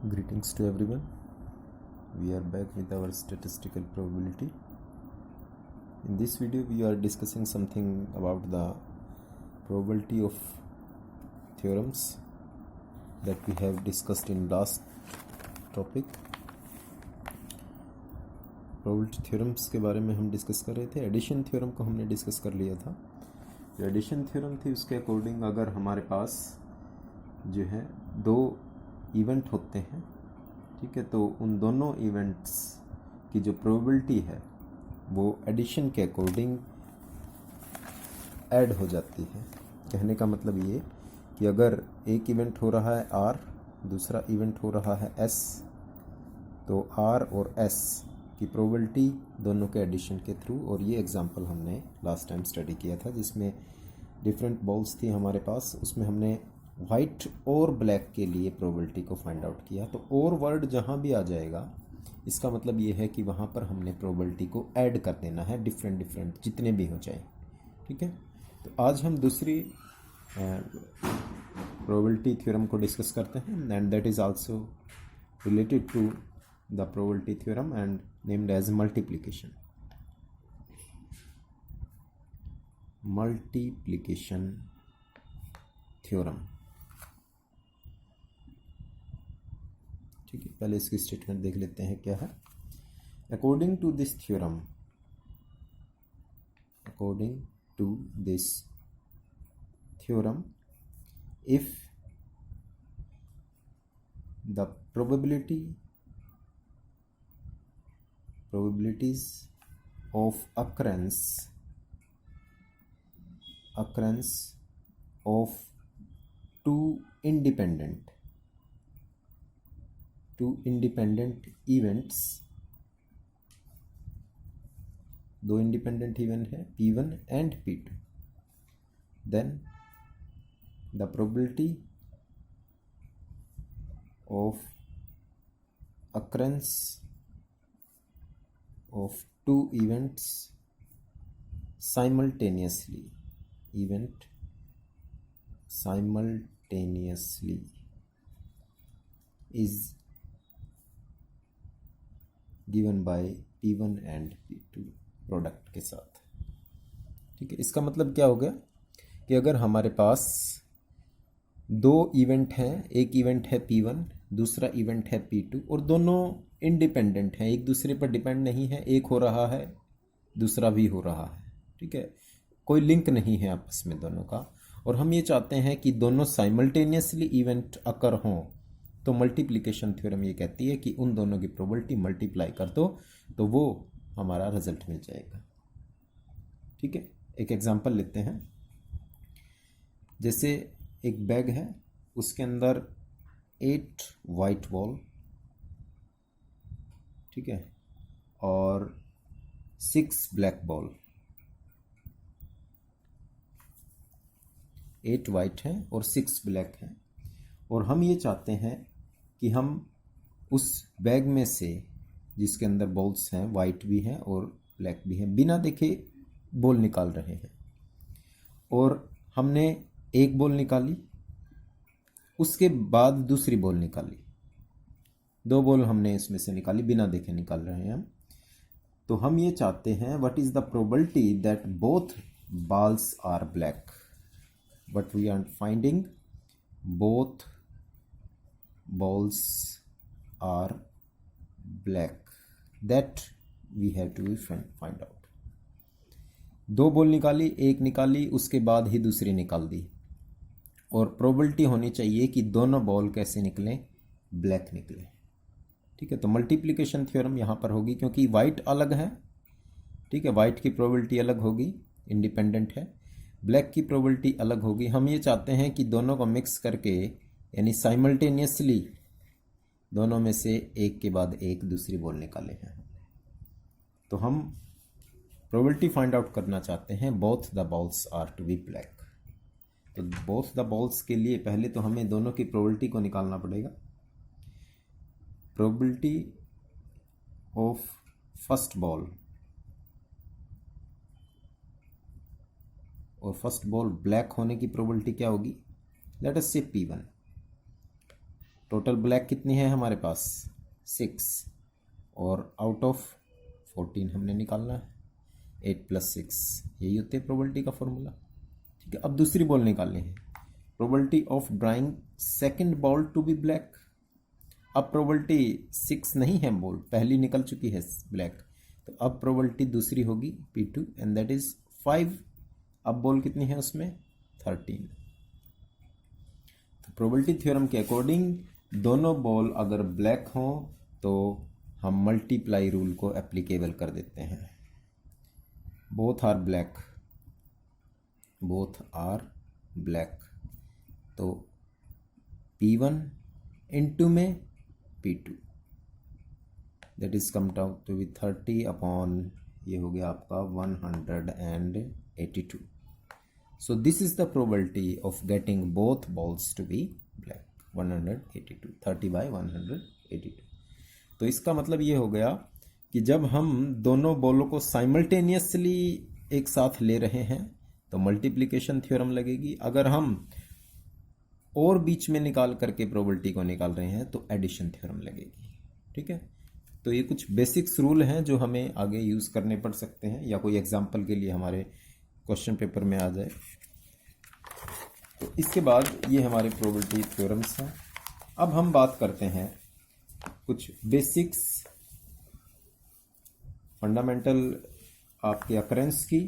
Greetings to everyone. We are back with our statistical probability. In this video, we are discussing something about the probability of theorems that we have discussed in last topic. probability theorems के बारे में हम discuss कर रहे थे. Addition theorem को हमने discuss कर लिया था. जो एडिशन थ्योरम थी उसके अकॉर्डिंग अगर हमारे पास जो है दो इवेंट होते हैं, ठीक है, तो उन दोनों इवेंट्स की जो प्रोबेबिलिटी है वो एडिशन के अकॉर्डिंग ऐड हो जाती है. कहने का मतलब ये कि अगर एक इवेंट हो रहा है R, दूसरा इवेंट हो रहा है S, तो R और S की प्रोबेबिलिटी दोनों के एडिशन के थ्रू, और ये एग्जांपल हमने लास्ट टाइम स्टडी किया था जिसमें डिफरेंट बॉल्स थी हमारे पास. उसमें हमने वाइट और ब्लैक के लिए प्रोबेबिलिटी को फाइंड आउट किया. तो और वर्ड जहाँ भी आ जाएगा इसका मतलब ये है कि वहाँ पर हमने प्रोबेबिलिटी को ऐड कर देना है, डिफरेंट जितने भी हो जाए. ठीक है, तो आज हम दूसरी प्रोबेबिलिटी थ्योरम को डिस्कस करते हैं, and that is also related to the probability theorem and named as multiplication. Multiplication theorem. ठीक है, पहले इसकी स्टेटमेंट देख लेते हैं क्या है. According to this theorem, according to this theorem, if the probabilities of occurrence of two independent events, दो इंडिपेंडेंट इवेंट है P1 and P2, then the probability of occurrence of two events simultaneously is given by P1 and P2 product के साथ. ठीक है, इसका मतलब क्या हो गया कि अगर हमारे पास दो इवेंट हैं, एक इवेंट है P1, दूसरा इवेंट है P2, और दोनों इंडिपेंडेंट हैं, एक दूसरे पर डिपेंड नहीं है. एक हो रहा है, दूसरा भी हो रहा है. ठीक है, कोई लिंक नहीं है आपस में दोनों का, और हम ये चाहते हैं कि दोनों साइमल्टेनियसली इवेंट अकर हों. तो मल्टीप्लिकेशन थ्योरम ये कहती है कि उन दोनों की प्रोबेबिलिटी मल्टीप्लाई कर दो तो वो हमारा रिजल्ट मिल जाएगा. ठीक है, एक एग्जांपल लेते हैं. जैसे एक बैग है, उसके अंदर 8 वाइट बॉल, ठीक है, और 6 ब्लैक बॉल. 8 वाइट हैं और 6 ब्लैक हैं, और हम ये चाहते हैं कि हम उस बैग में से जिसके अंदर बॉल्स हैं, वाइट भी हैं और ब्लैक भी हैं, बिना देखे बॉल निकाल रहे हैं. और हमने एक बॉल निकाली, उसके बाद दूसरी बॉल निकाली, दो बॉल हमने इसमें से निकाली, बिना देखे निकाल रहे हैं हम. तो हम ये चाहते हैं what is the probability that both balls are black. But we are finding both balls are black, that we have to find out. दो बॉल निकाली, एक निकाली, उसके बाद ही दूसरी निकाल दी, और प्रोबेबिलिटी होनी चाहिए कि दोनों बॉल कैसे निकलें, ब्लैक निकले. ठीक है, तो मल्टीप्लिकेशन थ्योरम यहाँ पर होगी क्योंकि वाइट अलग है. ठीक है, वाइट की प्रोबेबिलिटी अलग होगी, इंडिपेंडेंट है. ब्लैक की प्रोबेबिलिटी अलग होगी. हम ये चाहते हैं कि दोनों को मिक्स करके, यानी साइमल्टेनियसली दोनों में से एक के बाद एक दूसरी बॉल निकाले हैं. तो हम प्रोबेबिलिटी फाइंड आउट करना चाहते हैं both the balls are to be black. तो बोथ द बॉल्स के लिए पहले तो हमें दोनों की प्रोबेबिलिटी को निकालना पड़ेगा. प्रोबेबिलिटी ऑफ फर्स्ट बॉल, और फर्स्ट बॉल ब्लैक होने की प्रोबेबिलिटी क्या होगी, लेट अस से P1. टोटल ब्लैक कितनी है हमारे पास 6, और आउट ऑफ 14 हमने निकालना है, 8 + 6, यही होती है प्रोबेबिलिटी का फॉर्मूला। ठीक है, अब दूसरी बॉल निकालनी है, probability of drawing second ball to be black. अब प्रोबेबिलिटी 6 नहीं है, बॉल पहली निकल चुकी है ब्लैक, तो अब प्रोबेबिलिटी दूसरी होगी P2 एंड दैट इज 5। अब बॉल कितनी है उसमें 13। तो प्रोबेबिलिटी थ्योरम के अकॉर्डिंग दोनों बॉल अगर ब्लैक हों तो हम मल्टीप्लाई रूल को एप्लीकेबल कर देते हैं। Both are black, both are black, तो P1 इंटू में P2 that is comed out to be 30 upon, ये हो गया आपका 182। So this is the probability of getting both balls to be black, 182, 30/182। तो इसका मतलब ये हो गया कि जब हम दोनों बॉलों को साइमल्टेनियसली एक साथ ले रहे हैं तो मल्टीप्लिकेशन थ्योरम लगेगी। अगर हम और बीच में निकाल करके प्रोबेबिलिटी को निकाल रहे हैं तो एडिशन थ्योरम लगेगी। ठीक है, तो ये कुछ बेसिक्स रूल हैं जो हमें आगे यूज़ करने पड़ सकते हैं या कोई एग्जांपल के लिए हमारे क्वेश्चन पेपर में आ जाए। तो इसके बाद ये हमारे प्रोबेबिलिटी थ्योरम्स हैं। अब हम बात करते हैं कुछ बेसिक्स फंडामेंटल आपके अकरेंस की।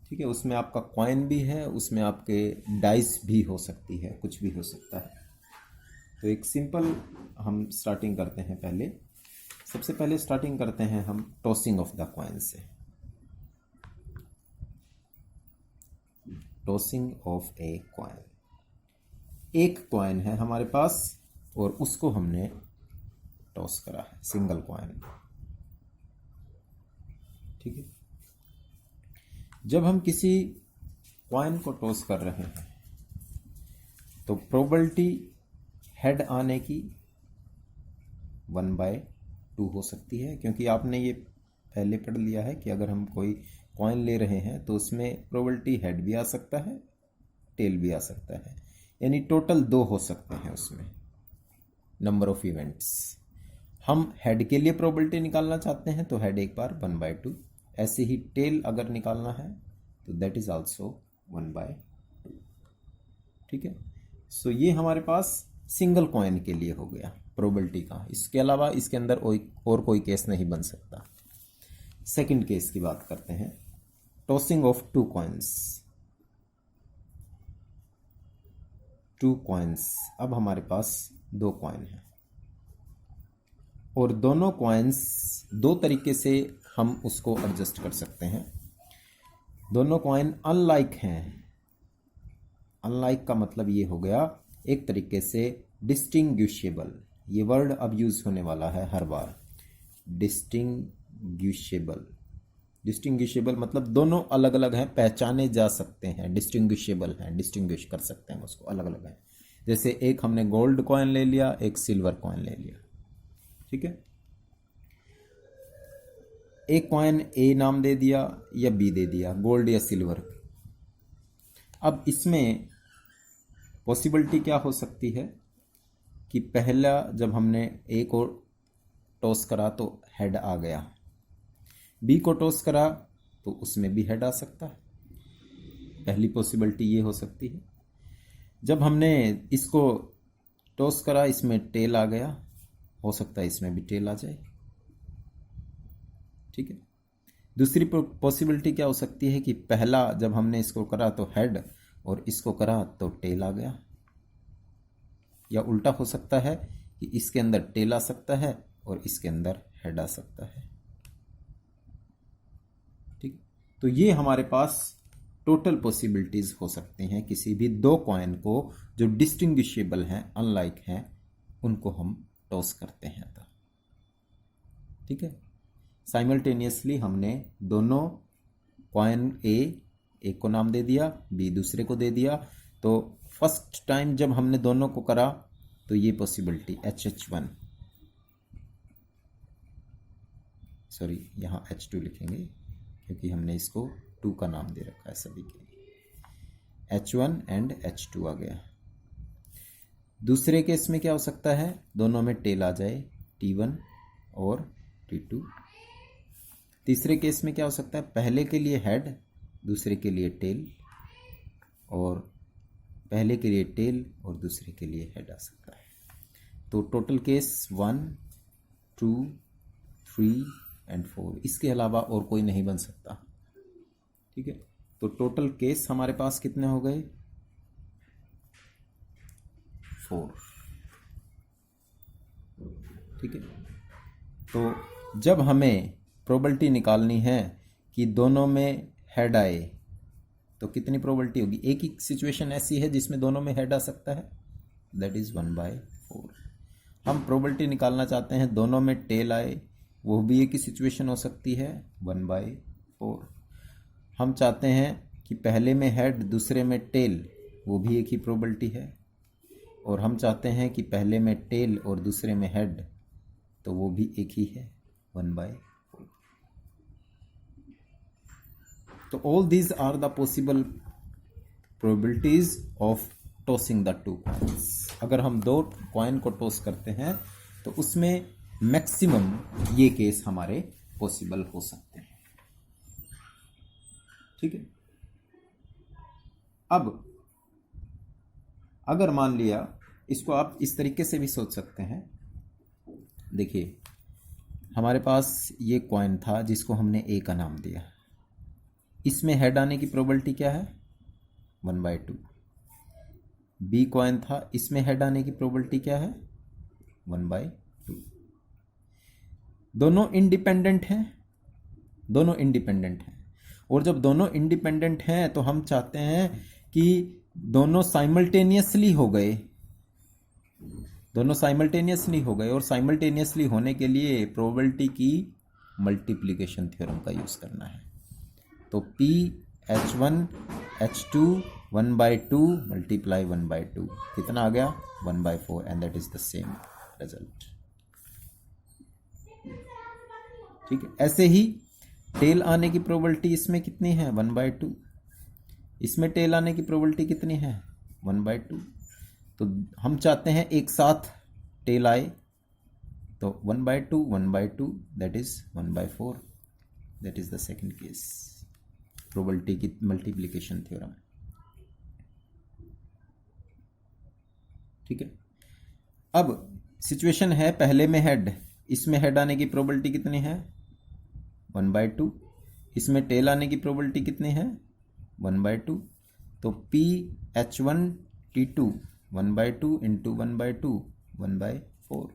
ठीक है, उसमें आपका कॉइन भी है, उसमें आपके डाइस भी हो सकती है, कुछ भी हो सकता है। तो एक सिंपल हम स्टार्टिंग करते हैं। सबसे पहले स्टार्टिंग करते हैं हम टॉसिंग ऑफ द कॉइन से। टॉसिंग ऑफ ए कॉइन, एक कॉइन है हमारे पास और उसको हमने टॉस करा है, सिंगल कॉइन। ठीक है, जब हम किसी कॉइन को टॉस कर रहे हैं तो प्रोबेबिलिटी हेड आने की 1/2 हो सकती है, क्योंकि आपने ये पहले पढ़ लिया है कि अगर हम कोई कॉइन ले रहे हैं तो उसमें प्रोबेबिलिटी हेड भी आ सकता है, टेल भी आ सकता है, यानी टोटल 2 हो सकते हैं उसमें नंबर ऑफ इवेंट्स। हम हेड के लिए प्रोबेबिलिटी निकालना चाहते हैं तो हेड एक बार 1/2, ऐसे ही टेल अगर निकालना है तो दैट इज आल्सो 1/2। ठीक है, सो ये हमारे पास सिंगल कॉइन के लिए हो गया प्रोबेबिलिटी का। इसके अलावा इसके अंदर और कोई केस नहीं बन सकता। सेकंड केस की बात करते हैं, टॉसिंग ऑफ 2 कॉइन्स। 2 कॉइन्स, अब हमारे पास 2 कॉइन हैं और दोनों कॉइन्स 2 तरीके से हम उसको एडजस्ट कर सकते हैं। दोनों कॉइन अनलाइक हैं। अनलाइक का मतलब ये हो गया एक तरीके से डिस्टिंग्विशेबल। ये वर्ड अब यूज होने वाला है हर बार, डिस्टिंग्विशेबल। डिस्टिंग्विशेबल मतलब दोनों अलग अलग हैं, पहचाने जा सकते हैं, डिस्टिंग्विशेबल हैं, डिस्टिंग्विश कर सकते हैं उसको, अलग अलग हैं। जैसे एक हमने गोल्ड कॉइन ले लिया, एक सिल्वर कॉइन ले लिया। ठीक है, एक कॉइन ए नाम दे दिया या बी दे दिया, गोल्ड या सिल्वर। अब इसमें पॉसिबिलिटी क्या हो सकती है कि पहला जब हमने ए को टॉस करा तो हेड आ गया, बी को टॉस करा तो उसमें भी हेड आ सकता है। पहली पॉसिबिलिटी ये हो सकती है। जब हमने इसको टॉस करा, इसमें टेल आ गया, हो सकता है इसमें भी टेल आ जाए। ठीक है, दूसरी पॉसिबिलिटी क्या हो सकती है कि पहला जब हमने इसको करा तो हेड और इसको करा तो टेल आ गया, या उल्टा हो सकता है कि इसके अंदर टेल आ सकता है और इसके अंदर हेड आ सकता है। ठीक, तो ये हमारे पास टोटल पॉसिबिलिटीज हो सकती हैं किसी भी 2 कॉइन को जो डिस्टिंग्विशेबल हैं, अनलाइक हैं, उनको हम टॉस करते हैं तो। ठीक है, साइमल्टेनियसली हमने दोनों कॉइन एक को नाम दे दिया, बी दूसरे को दे दिया। तो फर्स्ट टाइम जब हमने दोनों को करा तो ये पॉसिबिलिटी HH1, सॉरी यहाँ H2 लिखेंगे क्योंकि हमने इसको 2 का नाम दे रखा है सभी के लिए। H1 एंड H2 आ गया। दूसरे केस में क्या हो सकता है, दोनों में टेल आ जाए, T1 और T2। तीसरे केस में क्या हो सकता है, पहले के लिए हेड, दूसरे के लिए टेल, और पहले के लिए टेल और दूसरे के लिए हेड आ सकता है। तो टोटल केस 1, 2, 3 एंड 4, इसके अलावा और कोई नहीं बन सकता। ठीक है, तो टोटल केस हमारे पास कितने हो गए, 4। ठीक है, तो जब हमें प्रोबेबिलिटी निकालनी है कि दोनों में हेड आए तो कितनी प्रोबेबिलिटी होगी, एक ही सिचुएशन ऐसी है जिसमें दोनों में हेड आ सकता है, दैट इज 1/4। हम प्रोबेबिलिटी निकालना चाहते हैं दोनों में टेल आए, वो भी एक ही सिचुएशन हो सकती है, 1/4। हम चाहते हैं कि पहले में हेड दूसरे में टेल, वो भी एक ही प्रोबेबिलिटी है। और हम चाहते हैं कि पहले में टेल और दूसरे में हेड, तो वो भी एक ही है, 1/4। तो all these are the possible probabilities of tossing the two coins. अगर हम दो कॉइन को टॉस करते हैं तो उसमें मैक्सिमम ये केस हमारे पॉसिबल हो सकते हैं। ठीक है, अब अगर मान लिया, इसको आप इस तरीके से भी सोच सकते हैं। देखिए, हमारे पास ये कॉइन था जिसको हमने ए का नाम दिया, इसमें हेड आने की प्रोबेबिलिटी क्या है, 1/2। बी कॉइन था, इसमें हेड आने की प्रोबेबिलिटी क्या है, 1/2। दोनों इंडिपेंडेंट हैं, दोनों इंडिपेंडेंट हैं, और जब दोनों इंडिपेंडेंट हैं तो हम चाहते हैं कि दोनों साइमल्टेनियसली हो गए, दोनों साइमल्टेनियसली हो गए, और साइमल्टेनियसली होने के लिए प्रोबेबिलिटी की मल्टीप्लिकेशन थ्योरम का यूज करना है। तो P H1 H2 1/2 मल्टीप्लाई 1/2 कितना आ गया, 1/4, and that is the same result. ठीक है, ऐसे ही टेल आने की प्रोबेबिलिटी इसमें कितनी है, 1/2। इसमें टेल आने की प्रोबेबिलिटी कितनी है, 1/2। तो हम चाहते हैं एक साथ टेल आए, तो 1/2 1/2 that is 1/4, that is the second case, probability की मल्टीप्लिकेशन थ्योरम। ठीक है, अब सिचुएशन है पहले में हेड, इसमें हेड आने की प्रोबेबिलिटी कितनी है, 1/2। इसमें टेल आने की प्रोबेबिलिटी कितनी है, 1/2। तो P H1 T2 1/2 इंटू 1/2 1/4।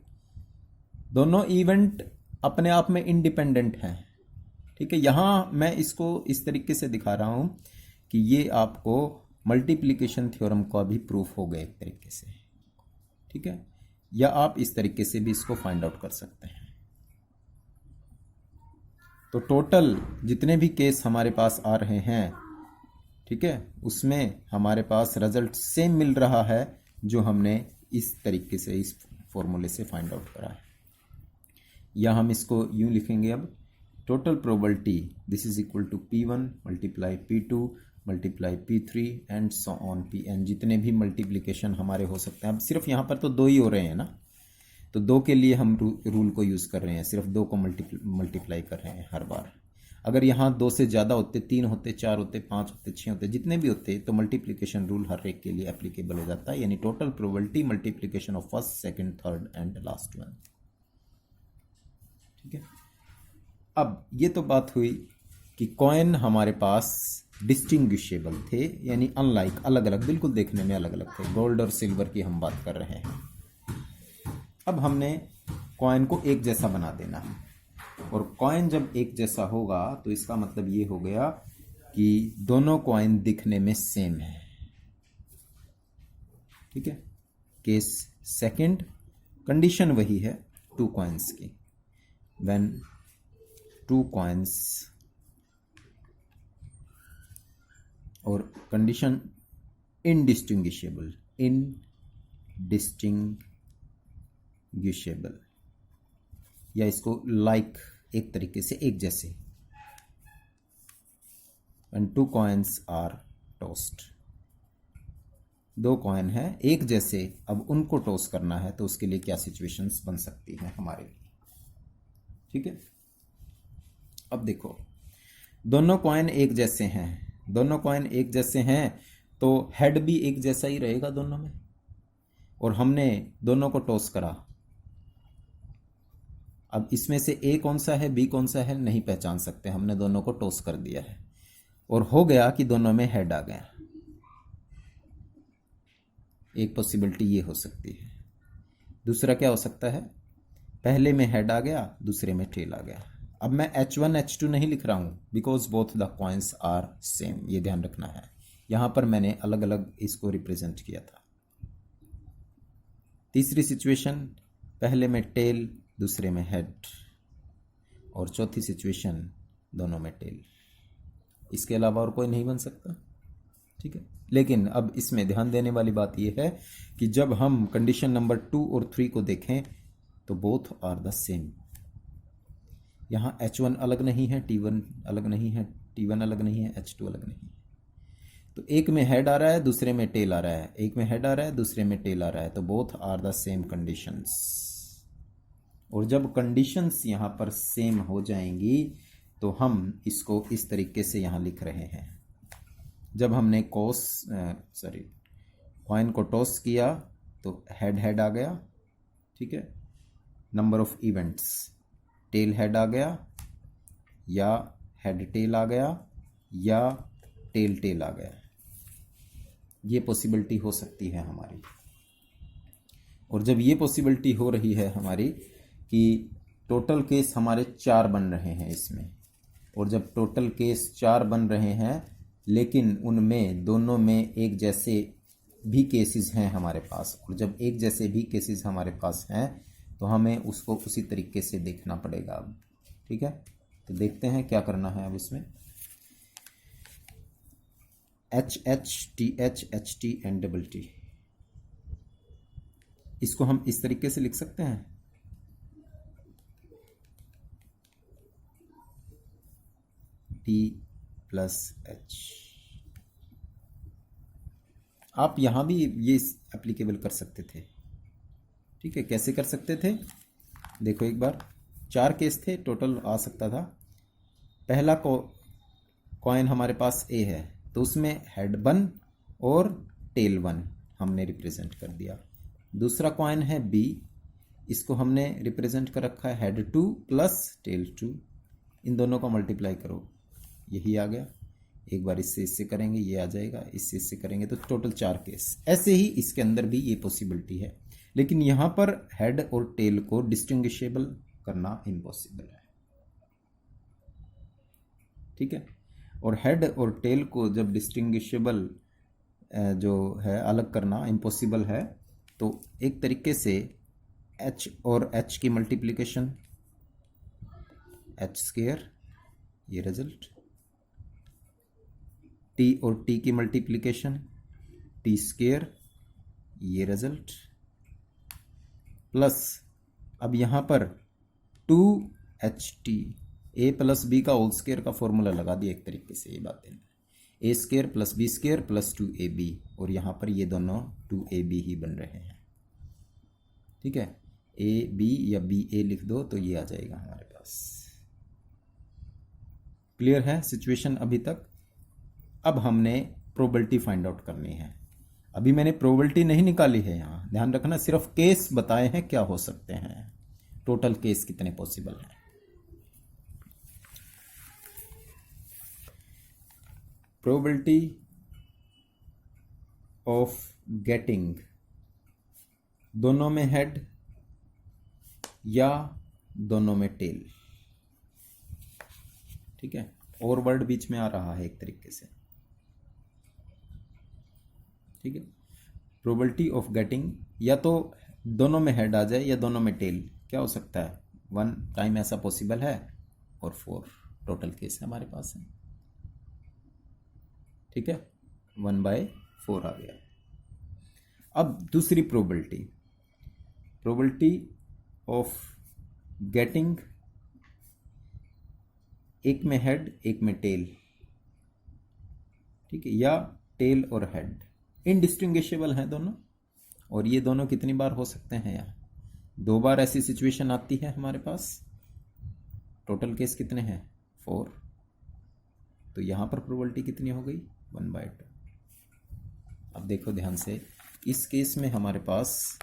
दोनों इवेंट अपने आप में इंडिपेंडेंट हैं। ठीक है, यहां मैं इसको इस तरीके से दिखा रहा हूं कि ये आपको मल्टीप्लिकेशन थ्योरम का भी प्रूफ हो गया एक तरीके से। ठीक है, या आप इस तरीके से भी इसको फाइंड आउट कर सकते हैं। तो टोटल जितने भी केस हमारे पास आ रहे हैं, ठीक है, उसमें हमारे पास रिजल्ट सेम मिल रहा है जो हमने इस तरीके से, इस फॉर्मूले से फाइंड आउट करा है। या हम इसको यूं लिखेंगे, अब total probability this is equal to P1 multiply P2 multiply P3 and so on Pn, जितने भी मल्टीप्लिकेशन हमारे हो सकते हैं। अब सिर्फ यहाँ पर तो दो ही हो रहे हैं ना, तो दो के लिए हम रूल को यूज़ कर रहे हैं, सिर्फ दो को मल्टीप्लाई कर रहे हैं हर बार। अगर यहाँ दो से ज़्यादा होते, 3 होते, 4 होते, 5 होते, 6 होते, जितने भी होते, तो मल्टीप्लिकेशन रूल हर एक के लिए एप्लीकेबल हो जाता है, यानी total probability multiplication of first, second, third and last one. ठीक है, अब ये तो बात हुई कि कॉइन हमारे पास डिस्टिंग्विशेबल थे, यानी अनलाइक, अलग अलग, बिल्कुल देखने में अलग अलग थे। गोल्ड और सिल्वर की हम बात कर रहे हैं। अब हमने कॉइन को एक जैसा बना देना है, और कॉइन जब एक जैसा होगा तो इसका मतलब ये हो गया कि दोनों कॉइन दिखने में सेम है। ठीक है, केस सेकंड, कंडीशन वही है टू कॉइन्स की, व्हेन टू कॉइन्स, और कंडीशन इनडिस्टिंग्विशेबल, इनडिस्टिंग्विशेबल, या इसको लाइक एक तरीके से एक जैसे, when two coins are tossed। दो कॉइन है एक जैसे, अब उनको टॉस करना है तो उसके लिए क्या सिचुएशंस बन सकती हैं हमारे लिए। ठीक है, अब देखो दोनों कॉइन एक जैसे हैं, दोनों कॉइन एक जैसे हैं तो हेड भी एक जैसा ही रहेगा दोनों में, और हमने दोनों को टॉस करा। अब इसमें से ए कौन सा है बी कौन सा है नहीं पहचान सकते, हमने दोनों को टॉस कर दिया है और हो गया कि दोनों में हेड आ गया। एक पॉसिबिलिटी ये हो सकती है। दूसरा क्या हो सकता है, पहले में हेड आ गया दूसरे में टेल आ गया। अब मैं H1 H2 नहीं लिख रहा हूं because both the coins are same, ये ध्यान रखना है। यहां पर मैंने अलग अलग इसको रिप्रेजेंट किया था। तीसरी सिचुएशन, पहले में टेल दूसरे में हेड, और चौथी सिचुएशन दोनों में टेल। इसके अलावा और कोई नहीं बन सकता। ठीक है, लेकिन अब इसमें ध्यान देने वाली बात यह है कि जब हम कंडीशन नंबर 2 और 3 को देखें तो बोथ आर द सेम। यहाँ H1 अलग नहीं है, T1 अलग नहीं है, T1 अलग नहीं है, H2 अलग नहीं है। तो एक में हेड आ रहा है दूसरे में टेल आ रहा है, एक में हेड आ रहा है दूसरे में टेल आ रहा है, तो both are the same conditions. और जब कंडीशंस यहाँ पर सेम हो जाएंगी तो हम इसको इस तरीके से यहाँ लिख रहे हैं। जब हमने कॉइन को टॉस किया तो हेड हेड आ गया। ठीक है, number of events, tail head आ गया या हेड टेल आ गया या टेल टेल आ गया, ये पॉसिबिलिटी हो सकती है हमारी। और जब ये पॉसिबिलिटी हो रही है हमारी कि टोटल केस हमारे 4 बन रहे हैं इसमें, और जब टोटल केस 4 बन रहे हैं लेकिन उनमें दोनों में एक जैसे भी केसेस हैं हमारे पास, और जब एक जैसे भी केसेस हमारे पास हैं तो हमें उसको उसी तरीके से देखना पड़ेगा अब। ठीक है, तो देखते हैं क्या करना है अब इसमें। H H T H H T and double T, इसको हम इस तरीके से लिख सकते हैं। T प्लस H, आप यहां भी ये एप्लीकेबल कर सकते थे। ठीक है, कैसे कर सकते थे देखो एक बार, 4 केस थे टोटल आ सकता था। पहला कॉइन हमारे पास A है तो उसमें हेड 1 और टेल 1 हमने रिप्रेजेंट कर दिया। दूसरा कॉइन है B, इसको हमने रिप्रेजेंट कर रखा है हेड 2 प्लस टेल 2। इन दोनों का मल्टीप्लाई करो, यही आ गया। एक बार इससे करेंगे ये आ जाएगा, इससे करेंगे तो टोटल 4 केस। ऐसे ही इसके अंदर भी ये पॉसिबिलिटी है, लेकिन यहां पर हेड और टेल को डिस्टिंग्विशेबल करना इम्पॉसिबल है। ठीक है, और हेड और टेल को जब डिस्टिंग्विशेबल जो है अलग करना इम्पॉसिबल है, तो एक तरीके से H और H की मल्टीप्लिकेशन H स्क्वायर, ये रिजल्ट, T और T की मल्टीप्लिकेशन T स्क्वायर, ये रिजल्ट, प्लस अब यहां पर 2HT, A प्लस बी का होल स्क्वायर का फॉर्मूला लगा दिया एक तरीके से, ये बात है A square plus B square plus 2AB, और यहां पर ये दोनों 2AB ही बन रहे हैं। ठीक है, AB या BA लिख दो तो ये आ जाएगा हमारे पास। क्लियर है सिचुएशन अभी तक? अब हमने प्रोबेबिलिटी फाइंड आउट करनी है। अभी मैंने प्रोबेबिलिटी नहीं निकाली है, यहां ध्यान रखना, सिर्फ केस बताए हैं क्या हो सकते हैं, टोटल केस कितने पॉसिबल हैं। प्रोबेबिलिटी ऑफ गेटिंग दोनों में हेड या दोनों में टेल। ठीक है, और वर्ड बीच में आ रहा है एक तरीके से। ठीक है, प्रोबेबिलिटी ऑफ गेटिंग या तो दोनों में हेड आ जाए या दोनों में टेल, क्या हो सकता है 1 टाइम ऐसा पॉसिबल है, और 4 टोटल केस हमारे पास है। ठीक है, 1/4 आ गया। अब दूसरी प्रोबेबिलिटी ऑफ गेटिंग, एक में हेड एक में टेल। ठीक है, या टेल और हेड, इनडिस्टिंग्विशेबल हैं दोनों, और ये दोनों कितनी बार हो सकते हैं? यहाँ 2 बार ऐसी सिचुएशन आती है हमारे पास। टोटल केस कितने हैं? 4। तो यहाँ पर प्रोबेबिलिटी कितनी हो गई? 1/2। अब देखो ध्यान से, इस केस में हमारे पास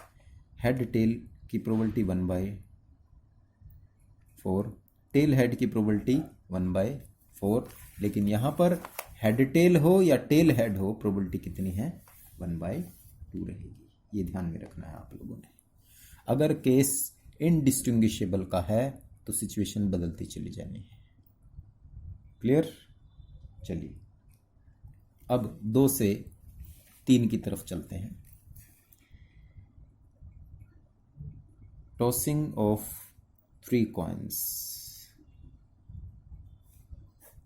हेड टेल की प्रोबेबिलिटी 1/4, टेल हेड की प्रोबेबिलिटी 1/4, लेकिन यहाँ पर हेड टेल हो या टेल हेड हो, प्रोबेबिलिटी कितनी है? 1/2 रहेगी। ये ध्यान में रखना है आप लोगों ने। अगर केस इनडिस्टिंग्विशेबल का है तो सिचुएशन बदलती चली जानी है। क्लियर? चलिए अब 2 से 3 की तरफ चलते हैं। Tossing of 3 coins.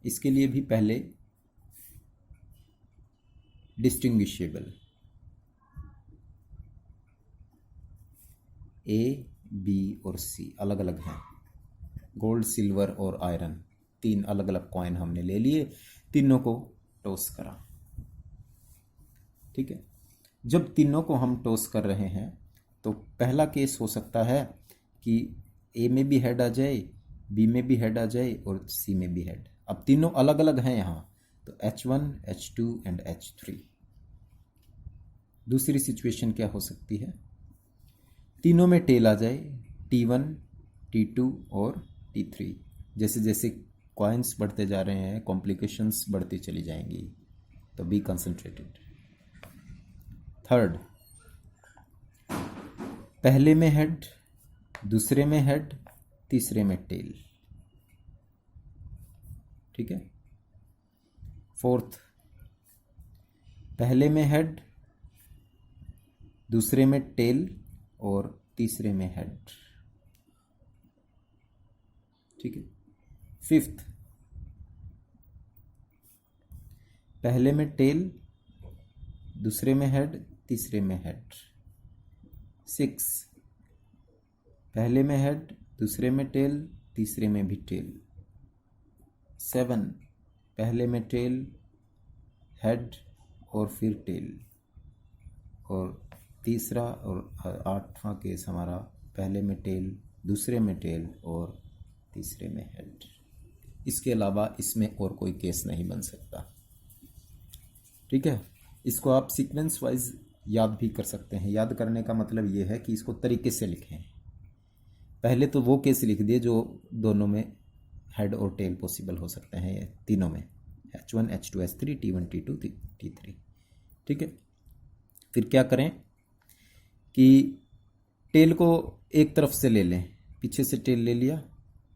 इसके लिए भी पहले डिस्टिंग्विशेबल A, B और C अलग अलग हैं। गोल्ड, सिल्वर और आयरन 3 अलग अलग कॉइन हमने ले लिए, तीनों को टॉस करा। ठीक है, जब तीनों को हम टॉस कर रहे हैं तो पहला केस हो सकता है कि A में भी हेड आ जाए, B में भी हेड आ जाए और C में भी हेड। अब तीनों अलग अलग हैं यहाँ, तो H1, H2 एंड H3। दूसरी सिचुएशन क्या हो सकती है? तीनों में टेल आ जाए, T1, T2 और T3। जैसे जैसे कॉइन्स बढ़ते जा रहे हैं, कॉम्प्लिकेशंस बढ़ती चली जाएंगी, तो बी कंसंट्रेटेड। थर्ड, पहले में हेड, दूसरे में हेड, तीसरे में टेल। ठीक है। फोर्थ, पहले में हेड, दूसरे में टेल और तीसरे में हेड। ठीक है। फिफ्थ, पहले में टेल, दूसरे में हेड, तीसरे में हेड। 6, पहले में हेड, दूसरे में टेल, तीसरे में भी टेल। 7, पहले में टेल, हेड और फिर टेल। और तीसरा और 8वां केस हमारा पहले में टेल, दूसरे में टेल और तीसरे में हेड। इसके अलावा इसमें और कोई केस नहीं बन सकता। ठीक है। इसको आप सीक्वेंस वाइज याद भी कर सकते हैं। याद करने का मतलब ये है कि इसको तरीके से लिखें। पहले तो वो केस लिख दिए जो दोनों में हेड और टेल पॉसिबल हो सकते हैं, ये तीनों में, H1, H2, H3, T1, T2, T3। ठीक है। फिर क्या करें कि टेल को एक तरफ से ले लें, पीछे से टेल ले लिया,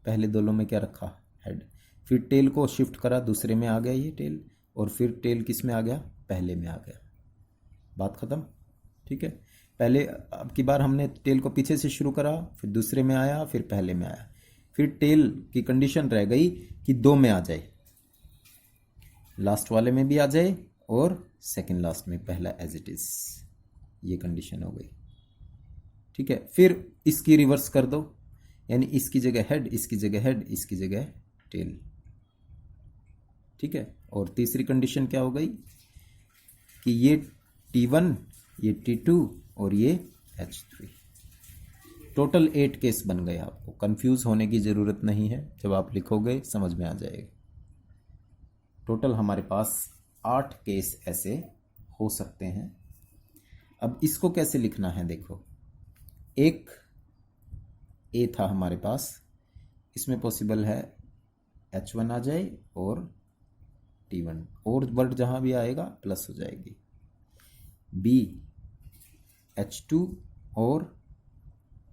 पहले दोनों में क्या रखा? हेड। फिर टेल को शिफ्ट करा, दूसरे में आ गया ये टेल, और फिर टेल किस में आ गया? पहले में आ गया। बात खत्म। ठीक है। पहले अब की बार हमने टेल को पीछे से शुरू करा, फिर दूसरे में आया, फिर पहले में आया। फिर टेल की कंडीशन रह गई कि 2 में आ जाए, लास्ट वाले में भी आ जाए और सेकंड लास्ट में पहला एज इट इज। ये कंडीशन हो गई। ठीक है। फिर इसकी रिवर्स कर दो, यानी इसकी जगह हेड, इसकी जगह हेड, इसकी जगह टेल। ठीक है। और तीसरी कंडीशन क्या हो गई कि ये T1, ये T2 और ये H3। टोटल 8 केस बन गए। आपको कंफ्यूज होने की ज़रूरत नहीं है, जब आप लिखोगे समझ में आ जाएगा। टोटल हमारे पास 8 केस ऐसे हो सकते हैं। अब इसको कैसे लिखना है देखो। एक A था हमारे पास, इसमें पॉसिबल है H1 आ जाए और T1, और वर्ड जहाँ भी आएगा प्लस हो जाएगी। B, H2 और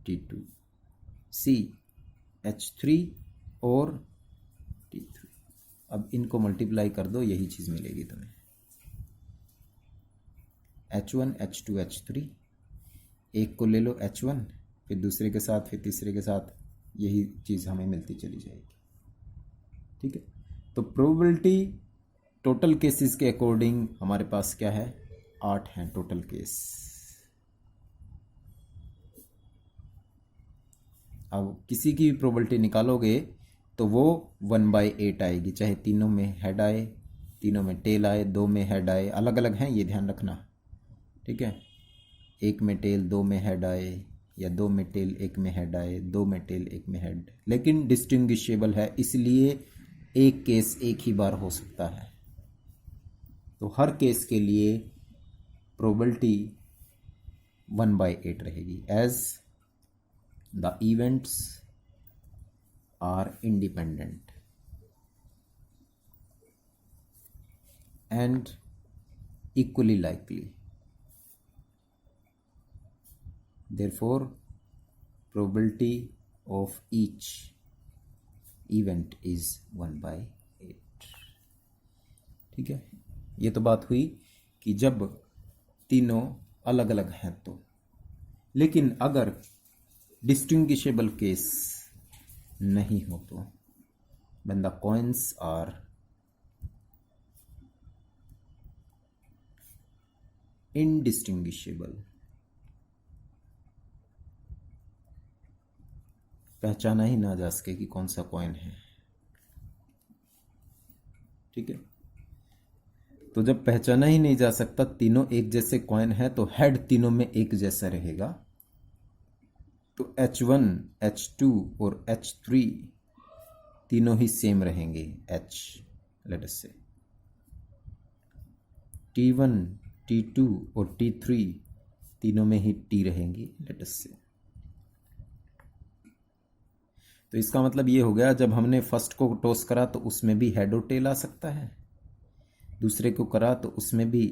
T2। C, H3 और T3। अब इनको मल्टीप्लाई कर दो, यही चीज़ मिलेगी तुम्हें। H1, H2, H3। एक को ले लो H1, फिर दूसरे के साथ, फिर तीसरे के साथ, यही चीज़ हमें मिलती चली जाएगी। ठीक है। तो प्रोबेबिलिटी टोटल केसेस के अकॉर्डिंग हमारे पास क्या है? 8 हैं टोटल केस। अब किसी की भी प्रोबेबिलिटी निकालोगे तो वो 1/8 आएगी, चाहे तीनों में हेड आए, तीनों में टेल आए, 2 में हेड आए, अलग अलग हैं, ये ध्यान रखना। ठीक है, एक में टेल दो में हेड आए, या दो में टेल एक में हेड आए, दो में टेल एक में हेड, लेकिन डिस्टिंग्विशेबल है, इसलिए एक केस एक ही बार हो सकता है। तो हर केस के लिए प्रोबेबिलिटी 1/8 रहेगी, as the events are independent and equally likely. Therefore, probability of each event is 1/8. ठीक है, ये तो बात हुई कि जब तीनों अलग अलग हैं तो। लेकिन अगर डिस्टिंग्विशेबल केस नहीं हो तो, when the coins are indistinguishable, पहचाना ही ना जा सके कि कौन सा कॉइन है। ठीक है, तो जब पहचाना ही नहीं जा सकता, तीनों एक जैसे कॉइन है, तो हेड तीनों में एक जैसा रहेगा। तो H1, H2 और H3 तीनों ही सेम रहेंगे। H लेट अस से T1, T2 और T3 तीनों में ही T रहेंगी लेट अस से। तो इसका मतलब ये हो गया, जब हमने फर्स्ट को टॉस करा तो उसमें भी हेड और टेल आ सकता है, दूसरे को करा तो उसमें भी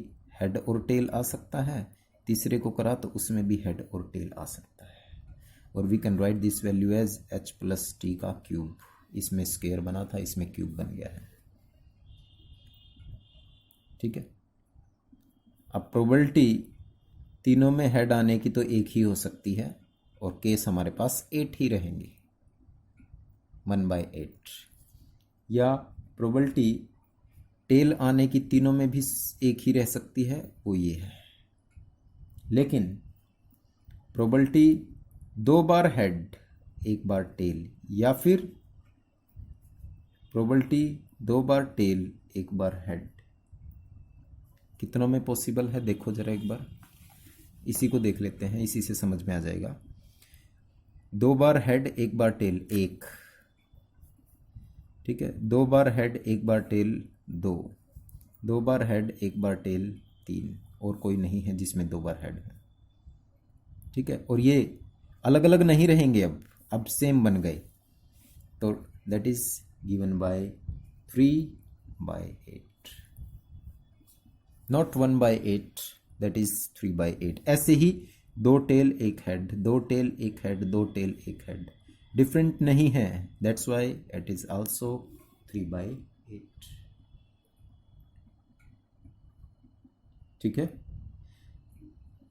हेड और टेल आ सकता है, तीसरे को करा तो उसमें भी हेड और टेल आ सकता है। और we can write this value as H plus T का क्यूब। इसमें स्क्वायर बना था, इसमें क्यूब बन गया है। ठीक है, अब प्रोबेबिलिटी तीनों में हेड आने की तो एक ही हो सकती है, और केस हमारे पास 8 ही रहेंगे, 1/8। या प्रोबेबिलिटी टेल आने की तीनों में भी एक ही रह सकती है, वो ये है। लेकिन प्रोबेबिलिटी 2 बार हेड 1 बार टेल, या फिर प्रोबेबिलिटी 2 बार टेल 1 बार हेड, कितनों में पॉसिबल है देखो जरा एक बार। इसी को देख लेते हैं, इसी से समझ में आ जाएगा। 2 बार हेड 1 बार टेल 1, ठीक है, 2 बार हेड 1 बार टेल 2, 2 बार हेड 1 बार टेल 3, और कोई नहीं है जिसमें 2 बार हेड है। ठीक है, और ये अलग अलग नहीं रहेंगे, अब सेम बन गए। तो that is given by 3/8, not 1/8, that is 3/8। ऐसे ही 2 tail 1 head, 2 tail 1 head, 2 tail 1 head, different नहीं है, that's why it is also 3/8। ठीक है,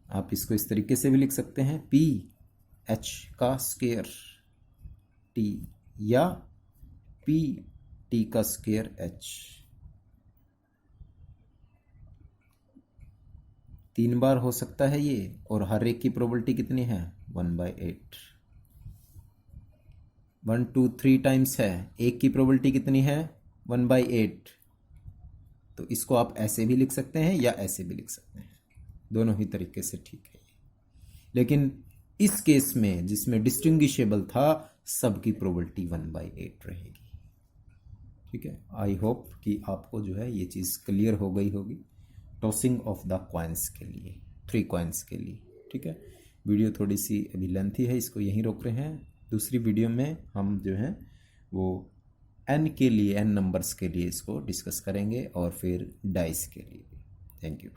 आप इसको इस तरीके से भी लिख सकते हैं, PH का स्क्वायर T या PT का स्क्वायर H। 3 बार हो सकता है ये, और हर एक की प्रोबेबिलिटी कितनी है? 1/8। 1 2 3 टाइम्स है, एक की प्रोबेबिलिटी कितनी है? 1/8। तो इसको आप ऐसे भी लिख सकते हैं या ऐसे भी लिख सकते हैं, दोनों ही तरीके से ठीक है। लेकिन इस केस में जिसमें डिस्टिंग्विशेबल था, सबकी प्रोबेबिलिटी 1/8 रहेगी। ठीक है, आई होप कि आपको जो है ये चीज़ क्लियर हो गई होगी टॉसिंग ऑफ द कॉइन्स के लिए, 3 कॉइन्स के लिए। ठीक है, वीडियो थोड़ी सी अभी लेंथी है, इसको यहीं रोक रहे हैं। दूसरी वीडियो में हम जो है वो n के लिए, n नंबर्स के लिए इसको डिस्कस करेंगे, और फिर डाइस के लिए। Thank you.